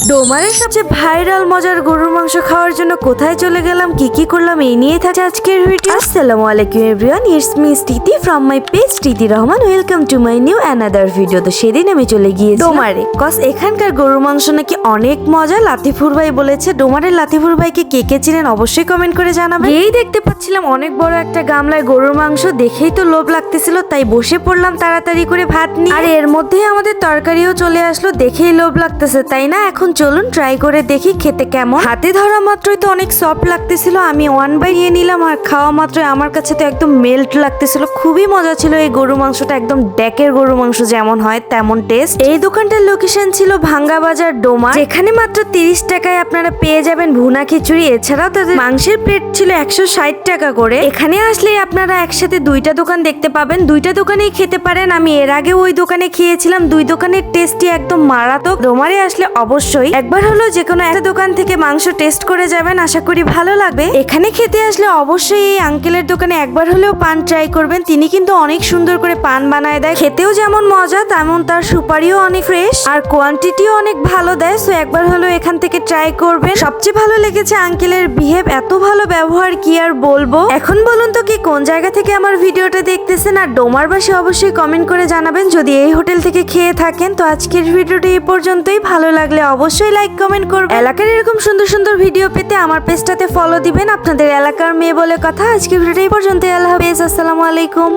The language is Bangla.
ডোমারের সবচেয়ে ভাইরাল মজার গরুর মাংস খাওয়ার জন্য কোথায় চলে গেলাম, কি করলাম, এই নিয়ে থাকে আজকের ভিডিও। আসসালামু আলাইকুম এভরিওয়ান, ইটস মি স্মৃতি ফ্রম মাই পেজ স্মৃতি Rahman. Welcome to my new another video. তো সেদিন আমি চলে গিয়েছি ডোমারে, কজ এখানকার গরুর মাংস নাকি অনেক মজা। লাতিফুর ভাই বলেছে। ডোমারের লাতিফুর ভাইকে কে চিনেন অবশ্যই কমেন্ট করে জানাবেন। এই দেখতে পাচ্ছিলাম অনেক বড় একটা গামলায় গরুর মাংস, দেখেই তো লোভ লাগতেছিল, তাই বসে পড়লাম তাড়াতাড়ি করে ভাত নিয়ে। আর এর মধ্যেই আমাদের তরকারিও চলে আসলো, দেখেই লোভ লাগতেছে তাই না। এখন চলুন ট্রাই করে দেখি খেতে কেমন। হাতে ধরা মাত্রই তো অনেক সফট লাগতেছিল, আমি ওয়ান বাই নিয়ে নিলাম। আর খাওয়া মাত্রই আমার কাছে তো একদম মেল্ট লাগতেছিল, খুবই মজা ছিল এই গরু মাংসটা। একদম ডেকের গরু মাংস যেমন হয় তেমন টেস্ট। এই দোকানটার লোকেশন ছিল ভাঙ্গা বাজার ডোমা, যেখানে মাত্র 30 টাকায় আপনারা পেয়ে যাবেন ভুনা খিচুড়ি। এছাড়াও তাদের মাংসের প্লেট ছিল 160 টাকা করে। এখানে আসলে আপনারা একসাথে দুইটা দোকান দেখতে পাবেন, দুইটা দোকানেই খেতে পারেন। আমি এর আগে ওই দোকানে খেয়েছিলাম, দুই দোকানের টেস্টই একদম মারাত্মক। ডোমারে আসলে অবশ্যই একবার হলো যে কোনো একটা দোকান থেকে মাংস টেস্ট করে যাবেন, আশা করি ভালো লাগবে। এখানে খেতে আসলে অবশ্যই এই আঙ্কেলের দোকানে একবার হলেও পান ট্রাই করবেন, তিনি কিন্তু অনেক সুন্দর করে পান বানায় দেয়। খেতেও যেমন মজা তেমন তার সুপারিও অনেক ফ্রেশ আর কোয়ান্টিটিও অনেক ভালো দেয়। সো একবার হলেও এখান থেকে ট্রাই করবেন। সবচেয়ে ভালো লেগেছে আঙ্কেলের বিহেভ, এত ভালো ব্যবহার কি আর বলবো। এখন বলুন তো কি কোন জায়গা থেকে আমার ভিডিওটা দেখতেছেন, আর ডোমারবাসী অবশ্যই কমেন্ট করে জানাবেন যদি এই হোটেল থেকে খেয়ে থাকেন। তো আজকের ভিডিওটা এই পর্যন্তই, ভালো লাগলে অবশ্যই লাইক কমেন্ট করবেন। এলাকার এরকম সুন্দর সুন্দর ভিডিও পেতে আমার পেজটাতে ফলো দিবেন। আপনাদের এলাকার মেয়ে বলে কথা। আজকের ভিডিওটা এই পর্যন্তই, আল্লাহ হাফেজ, আসসালামু আলাইকুম।